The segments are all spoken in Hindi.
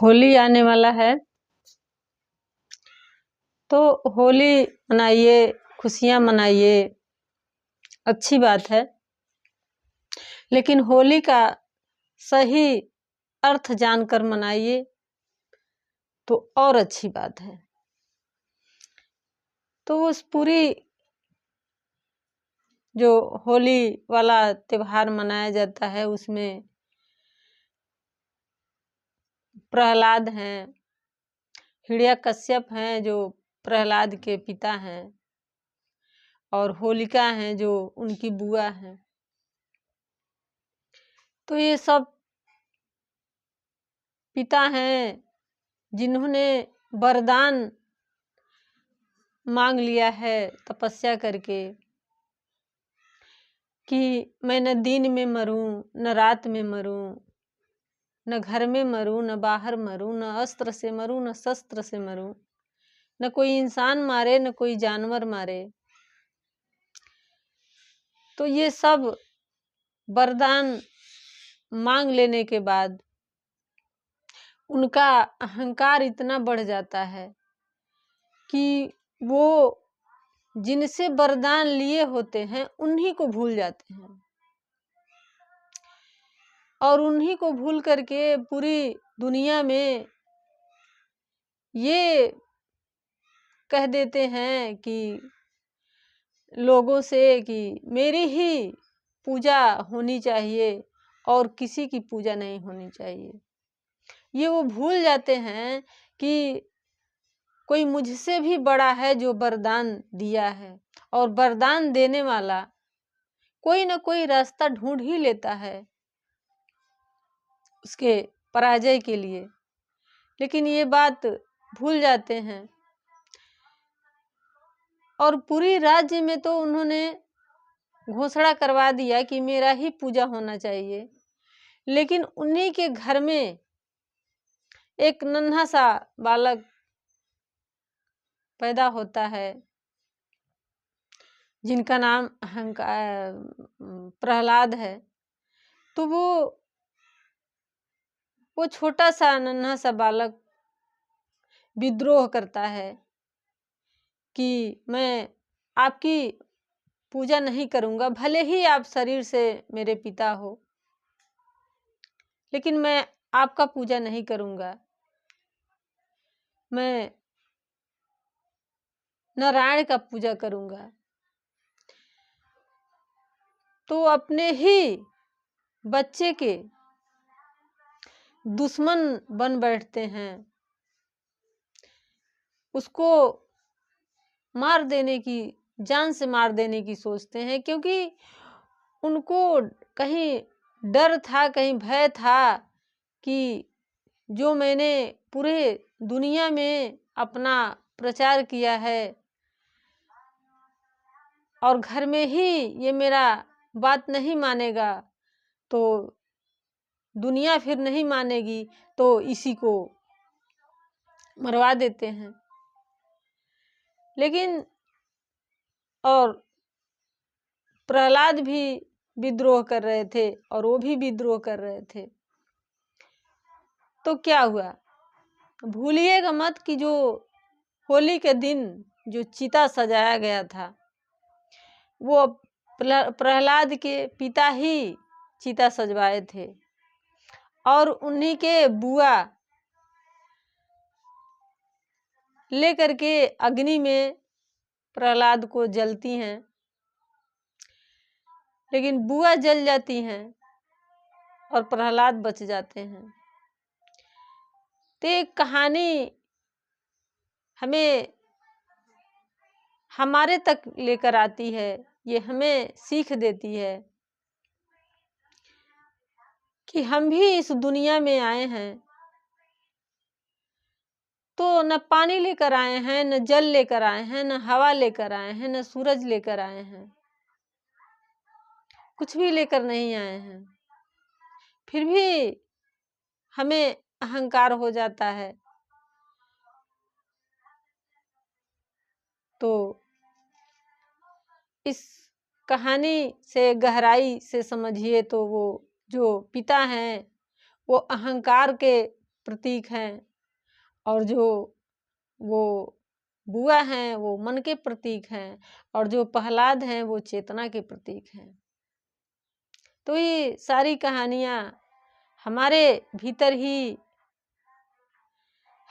होली आने वाला है तो होली मनाइए, खुशियाँ मनाइए, अच्छी बात है। लेकिन होली का सही अर्थ जानकर मनाइए तो और अच्छी बात है। तो उस पूरी जो होली वाला त्योहार मनाया जाता है उसमें प्रहलाद हैं, हिरण्यकश्यप हैं जो प्रहलाद के पिता हैं, और होलिका हैं जो उनकी बुआ हैं। तो ये सब पिता हैं जिन्होंने वरदान मांग लिया है तपस्या करके कि मैं न दिन में मरूं, न रात में मरूं, न घर में मरूं, न बाहर मरूं, न अस्त्र से मरूं, न शस्त्र से मरूं, न कोई इंसान मारे, न कोई जानवर मारे। तो ये सब वरदान मांग लेने के बाद उनका अहंकार इतना बढ़ जाता है कि वो जिनसे वरदान लिए होते हैं उन्हीं को भूल जाते हैं, और उन्हीं को भूल करके पूरी दुनिया में ये कह देते हैं कि लोगों से कि मेरी ही पूजा होनी चाहिए और किसी की पूजा नहीं होनी चाहिए। ये वो भूल जाते हैं कि कोई मुझसे भी बड़ा है जो वरदान दिया है, और वरदान देने वाला कोई ना कोई रास्ता ढूंढ ही लेता है उसके पराजय के लिए। लेकिन ये बात भूल जाते हैं, और पूरी राज्य में तो उन्होंने घोषणा करवा दिया कि मेरा ही पूजा होना चाहिए। लेकिन उन्हीं के घर में एक नन्हा सा बालक पैदा होता है जिनका नाम अहंकार प्रहलाद है। तो वो छोटा सा नन्हा सा बालक विद्रोह करता है कि मैं आपकी पूजा नहीं करूंगा, भले ही आप शरीर से मेरे पिता हो, लेकिन मैं आपका पूजा नहीं करूंगा। मैं नारायण का पूजा करूंगा। तो अपने ही बच्चे के दुश्मन बन बैठते हैं, उसको मार देने की, जान से मार देने की सोचते हैं, क्योंकि उनको कहीं डर था, कहीं भय था कि जो मैंने पूरे दुनिया में अपना प्रचार किया है और घर में ही ये मेरा बात नहीं मानेगा तो दुनिया फिर नहीं मानेगी, तो इसी को मरवा देते हैं। लेकिन और प्रहलाद भी विद्रोह कर रहे थे और वो भी विद्रोह कर रहे थे। तो क्या हुआ, भूलिएगा मत कि जो होली के दिन जो चिता सजाया गया था वो प्रहलाद के पिता ही चिता सजवाए थे, और उन्हीं के बुआ लेकर के अग्नि में प्रहलाद को जलती हैं। लेकिन बुआ जल जाती हैं और प्रहलाद बच जाते हैं। तो एक कहानी हमें हमारे तक लेकर आती है, ये हमें सीख देती है कि हम भी इस दुनिया में आए हैं तो न पानी लेकर आए हैं, न जल लेकर आए हैं, न हवा लेकर आए हैं, न सूरज लेकर आए हैं, कुछ भी लेकर नहीं आए हैं। फिर भी हमें अहंकार हो जाता है। तो इस कहानी से गहराई से समझिए तो वो जो पिता हैं वो अहंकार के प्रतीक हैं, और जो वो बुआ हैं वो मन के प्रतीक हैं, और जो प्रहलाद हैं वो चेतना के प्रतीक हैं। तो ये सारी कहानियाँ हमारे भीतर ही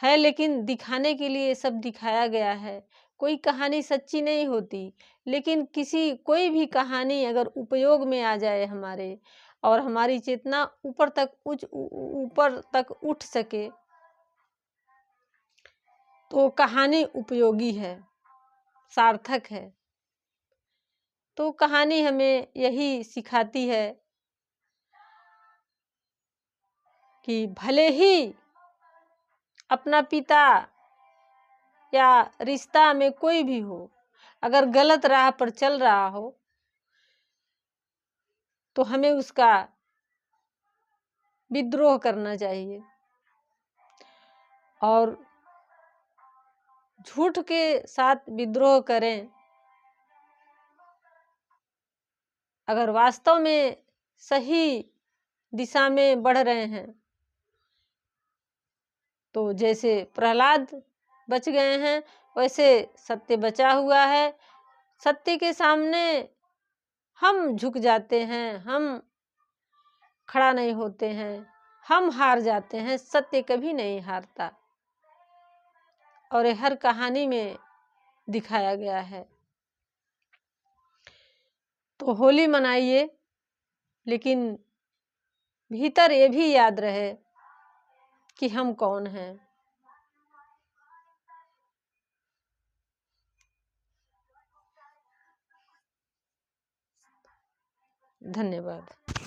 है, लेकिन दिखाने के लिए सब दिखाया गया है। कोई कहानी सच्ची नहीं होती, लेकिन कोई भी कहानी अगर उपयोग में आ जाए हमारे, और हमारी चेतना ऊपर तक उठ सके, तो कहानी उपयोगी है, सार्थक है। तो कहानी हमें यही सिखाती है कि भले ही अपना पिता या रिश्ता में कोई भी हो, अगर गलत राह पर चल रहा हो, तो हमें उसका विद्रोह करना चाहिए, और झूठ के साथ विद्रोह करें। अगर वास्तव में सही दिशा में बढ़ रहे हैं, तो जैसे प्रहलाद बच गए हैं, वैसे सत्य बचा हुआ है। सत्य के सामने हम झुक जाते हैं, हम खड़ा नहीं होते हैं, हम हार जाते हैं। सत्य कभी नहीं हारता, और ये हर कहानी में दिखाया गया है। तो होली मनाइए, लेकिन भीतर ये भी याद रहे कि हम कौन हैं। धन्यवाद।